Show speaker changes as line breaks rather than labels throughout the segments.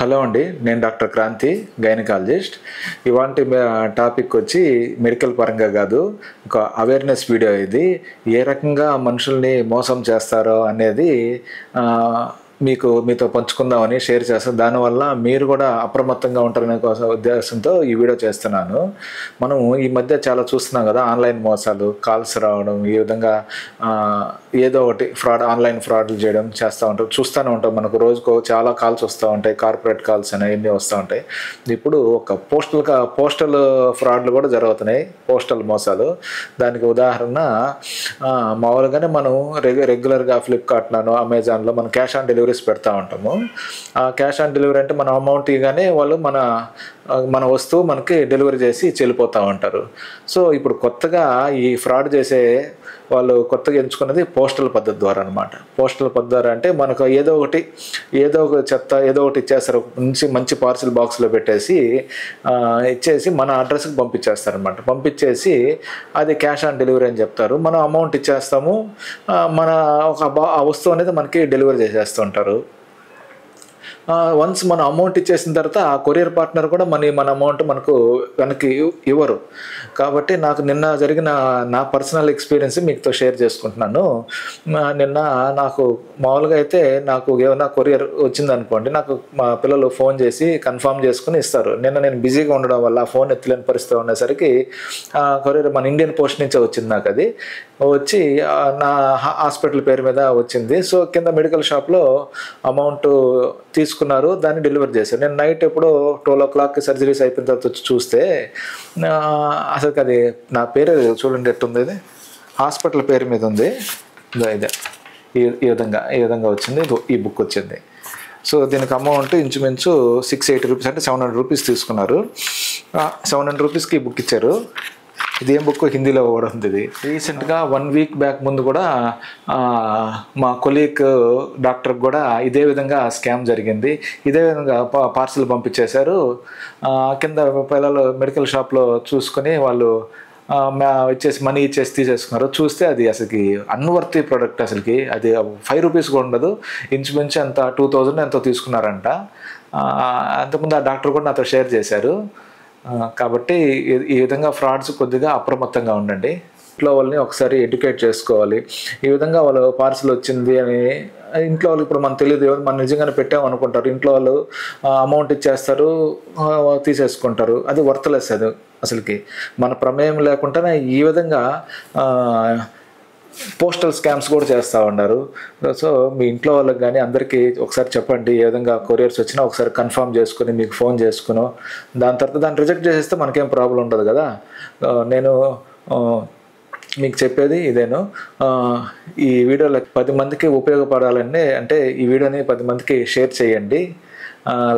Hello అండి, నేను doctor Kranti, gynaecologist. ఇవాంటి topic వచ్చి మెడికల్ పరంగా కాదు, ఒక అవేర్నెస్ వీడియో. ఇది ఏ రకంగా మనుషుల్ని మోసం చేస్తారో అనేది మీతో పంచుకుందామని షేర్ చేస్తాను. దానివల్ల మీరు కూడా అప్రమత్తంగా ఉంటారనే ఉద్దేశంతో ఈ వీడియో చేస్తున్నాను. మనం ఈ మధ్య చాలా చూస్తున్నాం కదా, ఆన్లైన్ మోసాలు, కాల్స్ రావడం, ఈ విధంగా ఏదో ఒకటి ఆన్లైన్ ఫ్రాడ్లు చేయడం చూస్తూనే ఉంటాం. మనకు రోజుకు చాలా కాల్స్ వస్తూ ఉంటాయి, కార్పొరేట్ కాల్స్ అనేవి వస్తూ ఉంటాయి. ఇప్పుడు ఒక పోస్టల్ ఫ్రాడ్లు కూడా జరుగుతున్నాయి, పోస్టల్ మోసాలు. దానికి ఉదాహరణ, మామూలుగానే మనం రెగ్యులర్గా ఫ్లిప్కార్ట్లోనో అమెజాన్లో మనం క్యాష్ ఆన్ డెలివరీస్ పెడతా ఉంటాము. ఆ క్యాష్ ఆన్ డెలివరీ అంటే మనం అమౌంట్ ఇవ్వగానే వాళ్ళు మన వస్తువు మనకి డెలివరీ చేసి చెల్లిపోతూ ఉంటారు. సో ఇప్పుడు కొత్తగా ఈ ఫ్రాడ్ చేసే వాళ్ళు కొత్తగా ఎంచుకున్నది పోస్టల్ పద్ధతి ద్వారా అనమాట. పోస్టల్ పద్ధతి ద్వారా అంటే మనకు ఏదో ఒక చెత్త ఏదో ఒకటి ఇచ్చేస్తారు, మంచి పార్సిల్ బాక్స్లో పెట్టేసి ఇచ్చేసి మన అడ్రస్కి పంపించేస్తారనమాట. పంపించేసి అది క్యాష్ ఆన్ డెలివరీ అని చెప్తారు. మనం అమౌంట్ ఇచ్చేస్తాము, ఆ వస్తువు అనేది మనకి డెలివరీ చేసేస్తుంటారు. వన్స్ మన అమౌంట్ ఇచ్చేసిన తర్వాత ఆ కొరియర్ పార్ట్నర్ కూడా మన అమౌంట్ మనకు వెనక్కి ఇవ్వరు. కాబట్టి నాకు నిన్న జరిగిన నా పర్సనల్ ఎక్స్పీరియన్స్ మీతో షేర్ చేసుకుంటున్నాను. నిన్న నాకు మామూలుగా అయితే నాకు ఏమైనా కొరియర్ వచ్చిందనుకోండి, నాకు మా పిల్లలు ఫోన్ చేసి కన్ఫర్మ్ చేసుకుని ఇస్తారు. నేను బిజీగా ఉండడం వల్ల ఫోన్ ఎత్తలేని పరిస్థితి ఉండేసరికి కొరియర్ మన ఇండియన్ పోస్ట్ నుంచే వచ్చింది. నాకు అది వచ్చి నా హాస్పిటల్ పేరు మీద వచ్చింది. సో కింద మెడికల్ షాప్లో అమౌంట్ తీసుకున్నారు, దాన్ని డెలివరీ చేశారు. నేను నైట్ ఎప్పుడో 12 o'clock సర్జరీస్ అయిపోయిన తర్వాత వచ్చి చూస్తే అసలు అది నా పేరే చూడండి ఎట్టుంది, ఇది హాస్పిటల్ పేరు మీద ఉంది. ఇదే ఈ విధంగా వచ్చింది, ఈ బుక్ వచ్చింది. సో దీనికి అమౌంట్ ఇంచుమించు 680 రూపీస్, అంటే 700 రూపీస్ తీసుకున్నారు. 700 రూపీస్కి ఈ బుక్ ఇచ్చారు. ఇదేం బుక్, హిందీలో కూడా ఉంది. ఇది రీసెంట్గా 1 week బ్యాక్ ముందు కూడా మా కొలీగ్ డాక్టర్కి కూడా ఇదే విధంగా స్కామ్ జరిగింది. ఇదే విధంగా పార్సిల్ పంపించేశారు. కింద పిల్లలు మెడికల్ షాప్లో చూసుకొని వాళ్ళు మనీ ఇచ్చేసి తీసేసుకున్నారు. చూస్తే అది అసలుకి అన్వర్తీ ప్రోడక్ట్, అసలుకి అది 5 రూపీస్ కూడా ఉండదు. ఇంచుమించు ఎంత 2000 ఎంతో తీసుకున్నారంట. అంతకుముందు ఆ డాక్టర్ కూడా నాతో షేర్ చేశారు. కాబట్టి ఈ విధంగా ఫ్రాడ్స్ కొద్దిగా అప్రమత్తంగా ఉండండి. ఇంట్లో వాళ్ళని ఒకసారి ఎడ్యుకేట్ చేసుకోవాలి. ఈ విధంగా వాళ్ళు పార్సిల్ వచ్చింది అని ఇంట్లో వాళ్ళు, ఇప్పుడు మనకు తెలియదు, మనం నిజంగానే పెట్టామనుకుంటారు. ఇంట్లో వాళ్ళు అమౌంట్ ఇచ్చేస్తారు, తీసేసుకుంటారు. అది వర్త్లెస్. అది అసలుకి మన ప్రమేయం లేకుండానే ఈ విధంగా పోస్టల్ స్కామ్స్ కూడా చేస్తూ ఉన్నారు. సో మీ ఇంట్లో వాళ్ళకి కానీ అందరికీ ఒకసారి చెప్పండి, ఏ విధంగా కొరియర్స్ వచ్చినా ఒకసారి కన్ఫర్మ్ చేసుకుని మీకు ఫోన్ చేసుకుని, దాని తర్వాత దాన్ని రిజెక్ట్ చేసేస్తే మనకేం ప్రాబ్లం ఉండదు కదా. నేను మీకు చెప్పేది ఇదేను. ఈ వీడియోలో 10 మందికి ఉపయోగపడాలంటే ఈ వీడియోని 10 మందికి షేర్ చేయండి,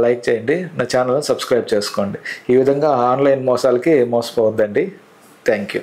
లైక్ చేయండి, నా ఛానల్ని సబ్స్క్రైబ్ చేసుకోండి. ఈ విధంగా ఆన్లైన్ మోసాలకి మోసపోవద్దండి. Thank you.